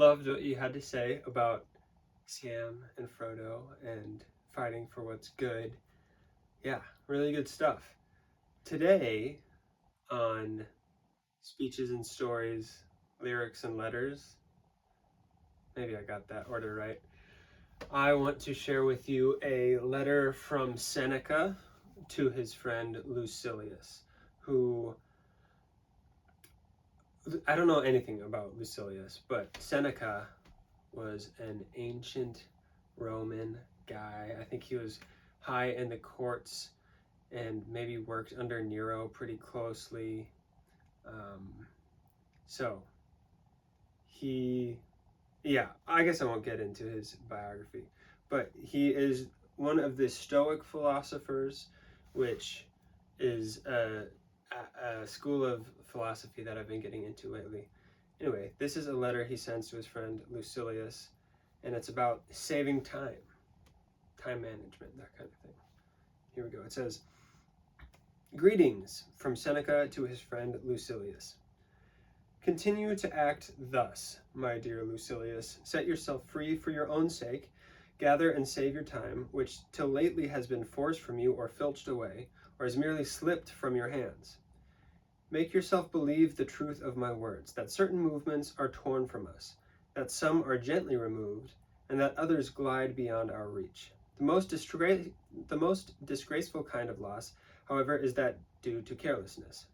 loved what you had to say about Sam and Frodo and fighting for what's good. Yeah, really good stuff. Today, on Speeches and Stories, Lyrics and Letters, maybe I got that order right, I want to share with you a letter from Seneca to his friend Lucilius, who, I don't know anything about Lucilius, but Seneca was an ancient Roman guy. I think he was high in the courts and maybe worked under Nero pretty closely. So I guess I won't get into his biography, but he is one of the Stoic philosophers, which is a school of philosophy that I've been getting into lately. Anyway, this is a letter he sends to his friend Lucilius, and it's about saving time management, that kind of thing. Here we go. It says, "Greetings from Seneca to his friend Lucilius. Continue to act thus, my dear Lucilius. Set yourself free for your own sake. Gather and save your time, which till lately has been forced from you or filched away, or has merely slipped from your hands. Make yourself believe the truth of my words, that certain movements are torn from us, that some are gently removed, and that others glide beyond our reach. The most disgraceful kind of loss, however, is that due to carelessness.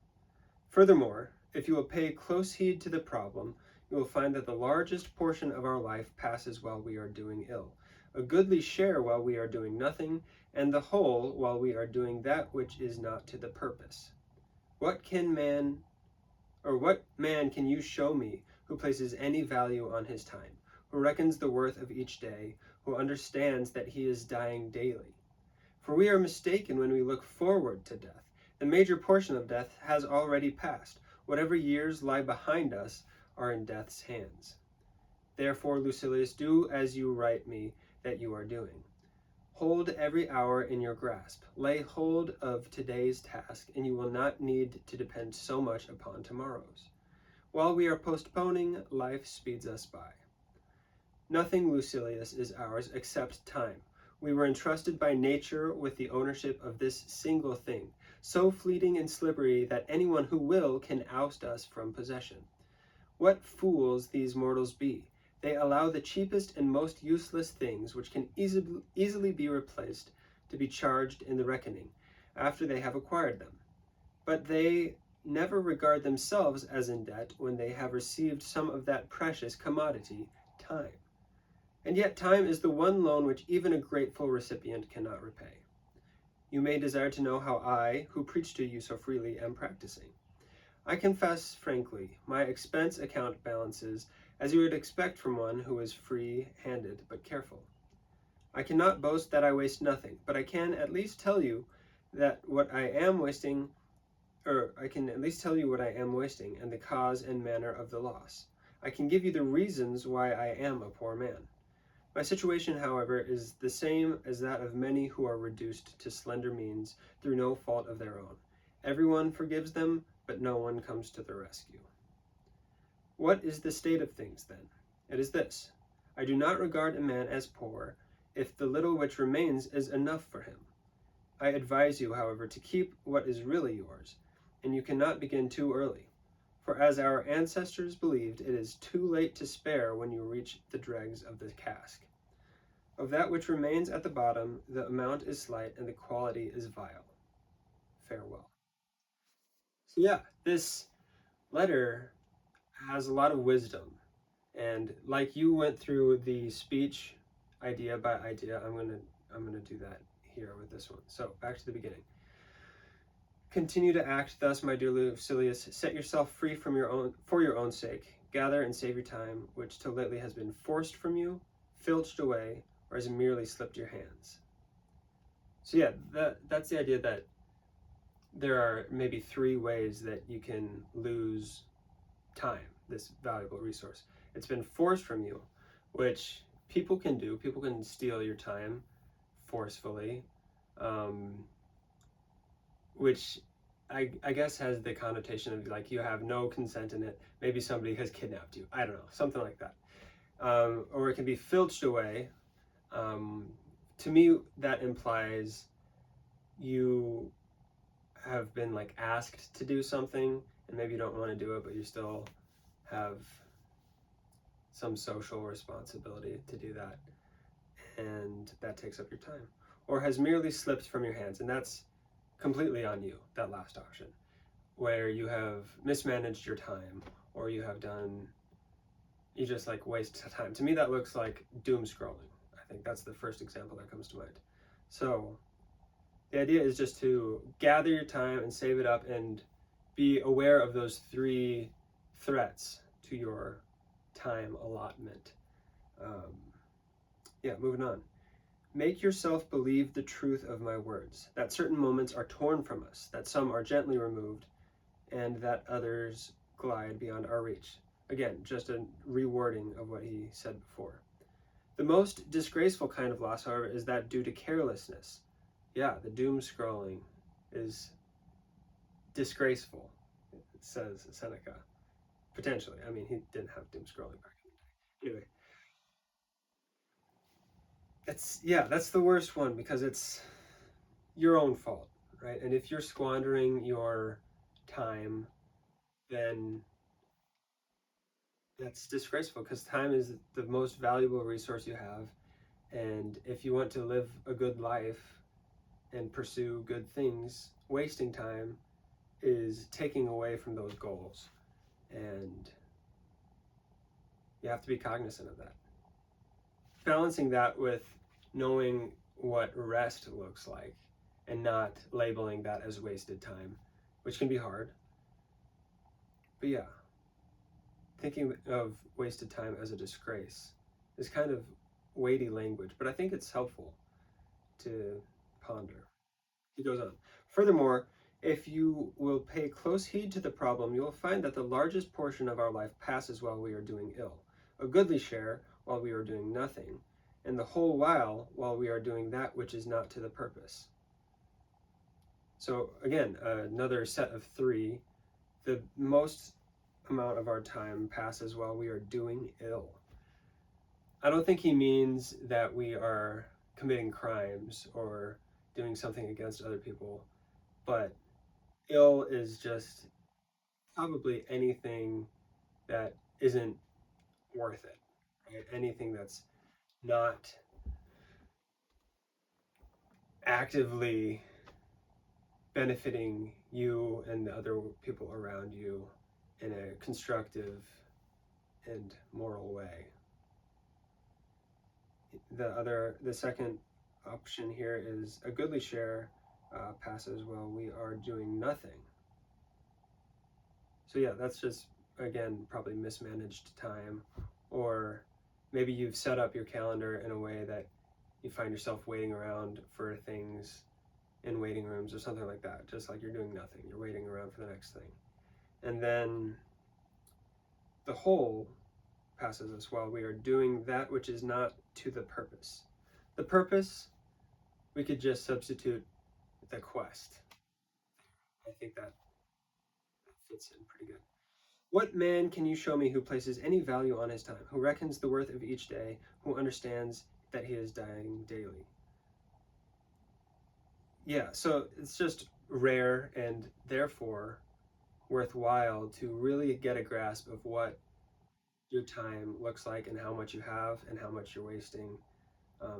Furthermore, if you will pay close heed to the problem, you will find that the largest portion of our life passes while we are doing ill, a goodly share while we are doing nothing, and the whole while we are doing that which is not to the purpose. What man can you show me who places any value on his time, who reckons the worth of each day, who understands that he is dying daily? For we are mistaken when we look forward to death. The major portion of death has already passed. Whatever years lie behind us are in death's hands. Therefore, Lucilius, do as you write me that you are doing. Hold every hour in your grasp. Lay hold of today's task, and you will not need to depend so much upon tomorrow's. While we are postponing, life speeds us by. Nothing, Lucilius, is ours except time. We were entrusted by nature with the ownership of this single thing, so fleeting and slippery that anyone who will can oust us from possession. What fools these mortals be! They allow the cheapest and most useless things, which can easily be replaced, to be charged in the reckoning, after they have acquired them. But they never regard themselves as in debt when they have received some of that precious commodity, time. And yet time is the one loan which even a grateful recipient cannot repay. You may desire to know how I, who preach to you so freely, am practising. I confess frankly, my expense account balances as you would expect from one who is free-handed but careful. I cannot boast that I waste nothing, but I can at least tell you what I am wasting and the cause and manner of the loss. I can give you the reasons why I am a poor man. My situation, however, is the same as that of many who are reduced to slender means through no fault of their own. Everyone forgives them, but no one comes to the rescue. What is the state of things, then? It is this: I do not regard a man as poor if the little which remains is enough for him. I advise you, however, to keep what is really yours, and you cannot begin too early. For as our ancestors believed, it is too late to spare when you reach the dregs of the cask. Of that which remains at the bottom, the amount is slight and the quality is vile. Farewell. So yeah, this letter has a lot of wisdom. And like you went through the speech idea by idea, I'm gonna do that here with this one. So back to the beginning. Continue to act thus, my dear Lucilius. Set yourself free for your own sake. Gather and save your time, which till lately has been forced from you, filched away, or has merely slipped your hands. So yeah, that's the idea that there are maybe 3 ways that you can lose time, this valuable resource. It's been forced from you, which people can do. People can steal your time forcefully. Which I guess has the connotation of like you have no consent in it. Maybe somebody has kidnapped you. I don't know, something like that. or it can be filched away. To me, that implies you have been like asked to do something, and maybe you don't want to do it, but you still have some social responsibility to do that, and that takes up your time. Or has merely slipped from your hands, and that's completely on you, that last option, where you have mismanaged your time, or you just like waste time. To me, that looks like doom scrolling. I think that's the first example that comes to mind. So the idea is just to gather your time and save it up and be aware of those 3 threats to your time allotment. Moving on. Make yourself believe the truth of my words, that certain moments are torn from us, that some are gently removed, and that others glide beyond our reach. Again, just a rewording of what he said before. The most disgraceful kind of loss, however, is that due to carelessness. Yeah, the doom scrolling is disgraceful, says Seneca. Potentially. I mean, he didn't have doom scrolling back in the day. Anyway, that's the worst one, because it's your own fault, right? And if you're squandering your time, then that's disgraceful, because time is the most valuable resource you have. And if you want to live a good life and pursue good things, wasting time is taking away from those goals. And you have to be cognizant of that. Balancing that with knowing what rest looks like and not labeling that as wasted time, which can be hard. But yeah, thinking of wasted time as a disgrace is kind of weighty language, but I think it's helpful to ponder. He goes on. Furthermore, if you will pay close heed to the problem, you will find that the largest portion of our life passes while we are doing ill, a goodly share while we are doing nothing, and the whole while we are doing that which is not to the purpose. So again, another set of 3. The most amount of our time passes while we are doing ill. I don't think he means that we are committing crimes or doing something against other people, but ill is just probably anything that isn't worth it, right? Anything that's not actively benefiting you and the other people around you in a constructive and moral way. The second option here is a goodly share passes while we are doing nothing. So yeah, that's just, again, probably mismanaged time, or maybe you've set up your calendar in a way that you find yourself waiting around for things in waiting rooms or something like that, just like you're doing nothing, you're waiting around for the next thing. And then the whole passes us while we are doing that which is not to the purpose. The purpose, we could just substitute the quest. I think that fits in pretty good. What man can you show me who places any value on his time, who reckons the worth of each day, who understands that he is dying daily? Yeah, so it's just rare and therefore worthwhile to really get a grasp of what your time looks like and how much you have and how much you're wasting,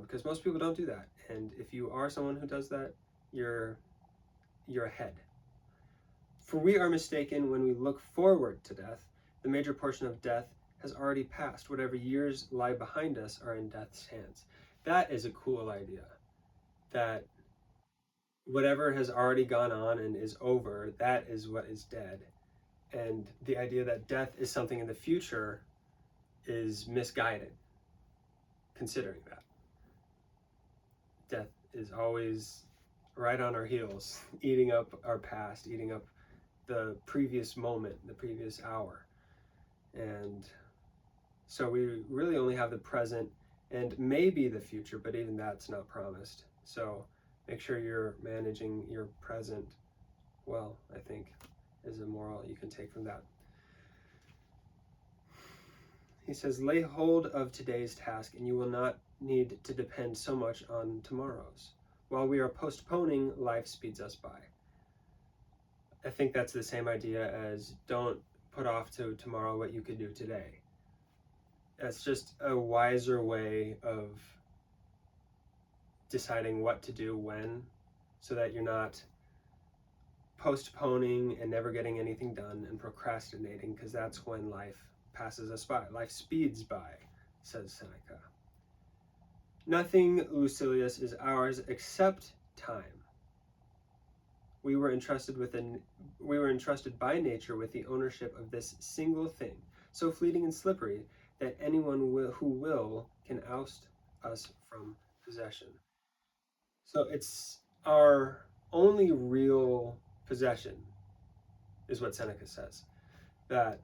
because most people don't do that. And if you are someone who does that, you're ahead. For we are mistaken when we look forward to death. The major portion of death has already passed. Whatever years lie behind us are in death's hands. That is a cool idea, that whatever has already gone on and is over, that is what is dead. And the idea that death is something in the future is misguided, considering that. Death is always right on our heels, eating up our past, eating up the previous moment, the previous hour. And so we really only have the present and maybe the future, but even that's not promised. So make sure you're managing your present well, I think, is a moral you can take from that. He says, lay hold of today's task, and you will not need to depend so much on tomorrow's. While we are postponing, life speeds us by. I think that's the same idea as don't put off to tomorrow what you could do today. That's just a wiser way of deciding what to do when, so that you're not postponing and never getting anything done and procrastinating, because that's when life passes us by. Life speeds by, says Seneca. Nothing, Lucilius, is ours except time. We were entrusted by nature with the ownership of this single thing, so fleeting and slippery that anyone who will can oust us from possession. So it's our only real possession, is what Seneca says. That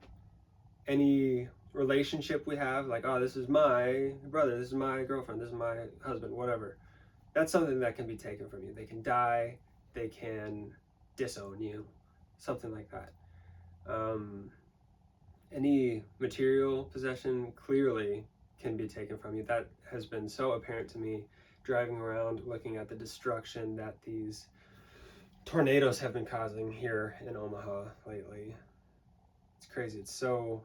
any relationship we have, like, oh, this is my brother, this is my girlfriend, this is my husband, whatever, that's something that can be taken from you. They can die, they can disown you, something like that. Any material possession clearly can be taken from you. That has been so apparent to me driving around looking at the destruction that these tornadoes have been causing here in Omaha lately. It's crazy. It's so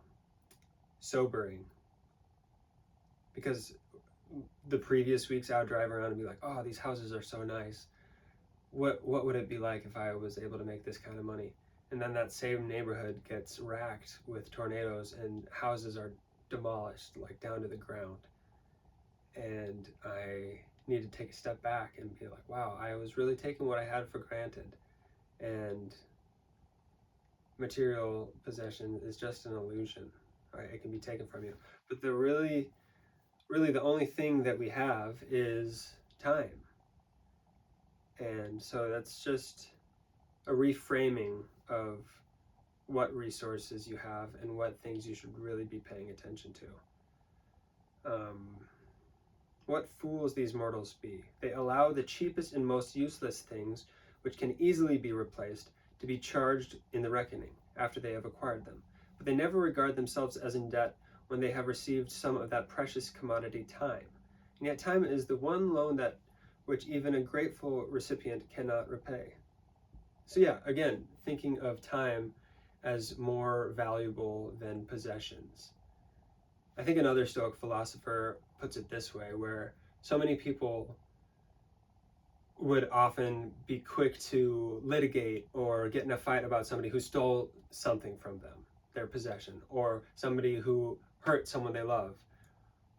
sobering, because the previous weeks I would drive around and be like, oh, these houses are so nice. What would it be like if I was able to make this kind of money? And then that same neighborhood gets racked with tornadoes and houses are demolished, like down to the ground. And I need to take a step back and be like, wow, I was really taking what I had for granted. And material possession is just an illusion, right? It can be taken from you. But really the only thing that we have is time. And so that's just a reframing of what resources you have and what things you should really be paying attention to. What fools these mortals be! They allow the cheapest and most useless things, which can easily be replaced, to be charged in the reckoning after they have acquired them. But they never regard themselves as in debt when they have received some of that precious commodity, time. And yet time is the one loan that which even a grateful recipient cannot repay. So yeah, again, thinking of time as more valuable than possessions. I think another Stoic philosopher puts it this way, where so many people would often be quick to litigate or get in a fight about somebody who stole something from them, their possession, or somebody who hurt someone they love.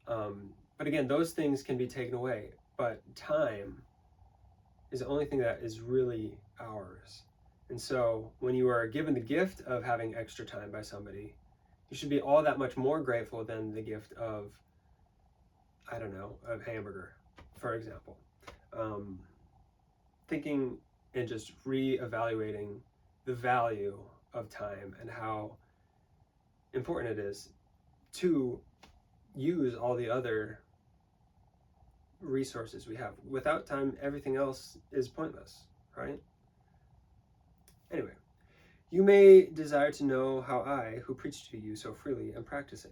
But again, those things can be taken away, but time is the only thing that is really ours. And so when you are given the gift of having extra time by somebody, you should be all that much more grateful than the gift of, I don't know, a hamburger, for example. Thinking and just re-evaluating the value of time and how important it is to use all the other resources we have. Without time, everything else is pointless, right? Anyway, you may desire to know how I, who preach to you so freely, am practicing.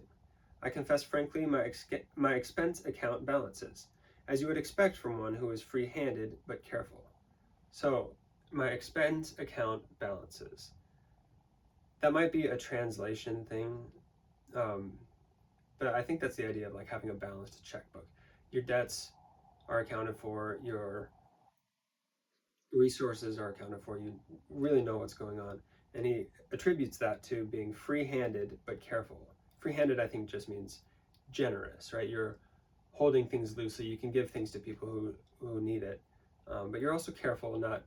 I confess frankly my expense account balances, as you would expect from one who is free-handed but careful. So, my expense account balances. That might be a translation thing, but I think that's the idea of like having a balanced checkbook. Your debts are accounted for, your resources are accounted for, you really know what's going on. And he attributes that to being free-handed but careful. Free-handed, I think, just means generous, right? You're holding things loosely. You can give things to people who need it, but you're also careful, not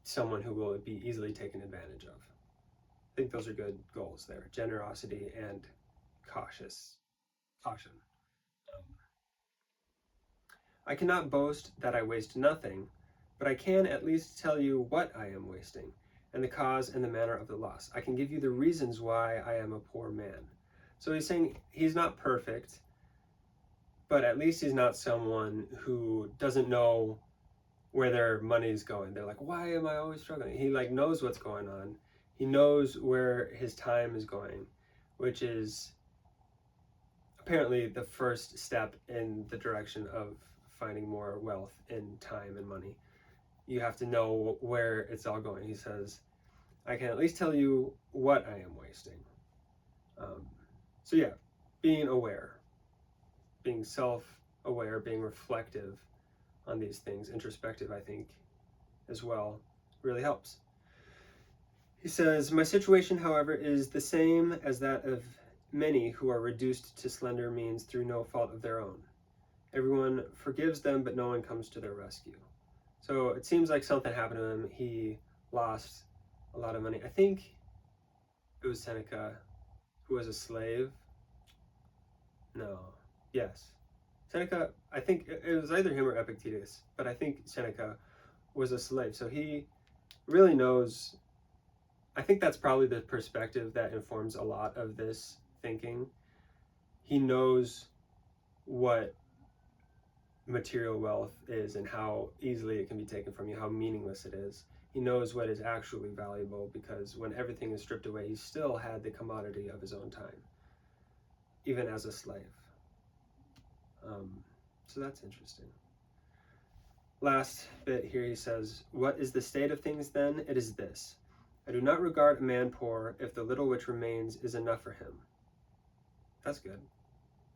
someone who will be easily taken advantage of. I think those are good goals there: generosity and caution. I cannot boast that I waste nothing, but I can at least tell you what I am wasting, and the cause and the manner of the loss. I can give you the reasons why I am a poor man. So he's saying he's not perfect, but at least he's not someone who doesn't know where their money is going. They're like, why am I always struggling? He like knows what's going on. He knows where his time is going, which is apparently the first step in the direction of finding more wealth in time and money. You have to know where it's all going. He says, I can at least tell you what I am wasting. So yeah, being aware, being self-aware, being reflective on these things, introspective, I think, as well, really helps. He says, my situation, however, is the same as that of many who are reduced to slender means through no fault of their own. Everyone forgives them, but no one comes to their rescue. So it seems like something happened to him. He lost a lot of money. I think it was Seneca, who was a slave. No. Yes. Seneca, I think it was either him or Epictetus, but I think Seneca was a slave. So he really knows, I think that's probably the perspective that informs a lot of this thinking. He knows what material wealth is and how easily it can be taken from you, how meaningless it is. He knows what is actually valuable, because when everything is stripped away, he still had the commodity of his own time, even as a slave. So that's interesting. Last bit here, he says, what is the state of things then? It is this. I do not regard a man poor if the little which remains is enough for him. That's good.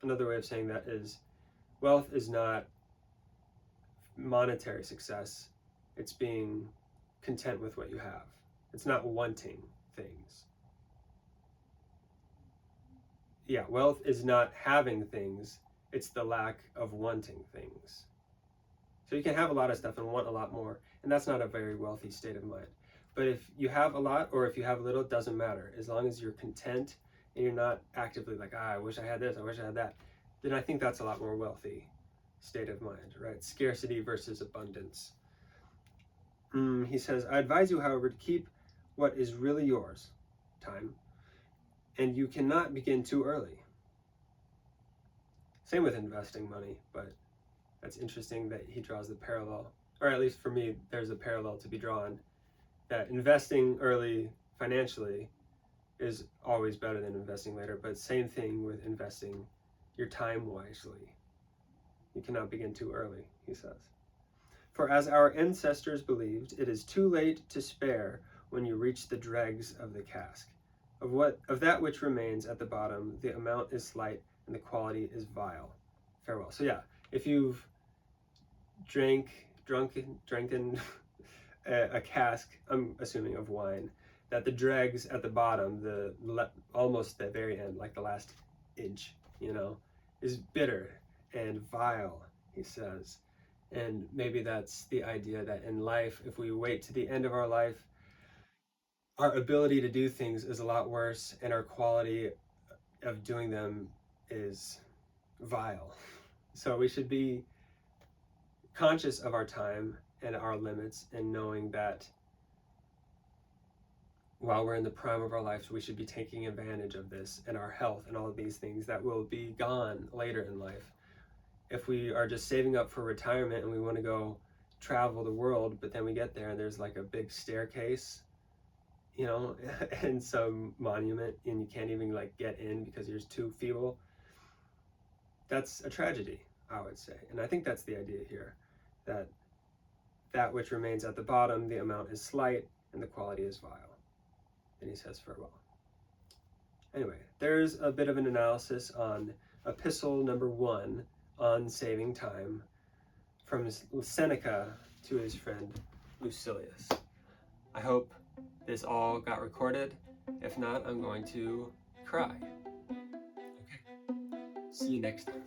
Another way of saying that is, wealth is not monetary success. It's being content with what you have. It's not wanting things. Yeah, wealth is not having things. It's the lack of wanting things. So you can have a lot of stuff and want a lot more, and that's not a very wealthy state of mind. But if you have a lot or if you have little, it doesn't matter. As long as you're content and you're not actively like, I wish I had this, I wish I had that, then I think that's a lot more wealthy state of mind, right? Scarcity versus abundance. He says, I advise you, however, to keep what is really yours, time, and you cannot begin too early. Same with investing money, but that's interesting that he draws the parallel, or at least for me, there's a parallel to be drawn, that investing early financially is always better than investing later, but same thing with investing your time wisely. You cannot begin too early, he says. For as our ancestors believed, it is too late to spare when you reach the dregs of the cask. Of that which remains at the bottom, the amount is slight and the quality is vile. Farewell. So yeah, if you've dranken a cask, I'm assuming of wine, that the dregs at the bottom, almost the very end, like the last inch, is bitter and vile, he says. And maybe that's the idea that in life, if we wait to the end of our life, our ability to do things is a lot worse and our quality of doing them is vile. So we should be conscious of our time and our limits, and knowing that while we're in the prime of our lives, we should be taking advantage of this and our health and all of these things that will be gone later in life. If we are just saving up for retirement and we want to go travel the world, but then we get there and there's like a big staircase, and some monument, and you can't even like get in because you're too feeble, that's a tragedy, I would say. And I think that's the idea here, that which remains at the bottom, the amount is slight and the quality is vile. And he says farewell. Anyway, there's a bit of an analysis on epistle number 1 on saving time from Seneca to his friend Lucilius. I hope this all got recorded. If not, I'm going to cry. Okay. See you next time.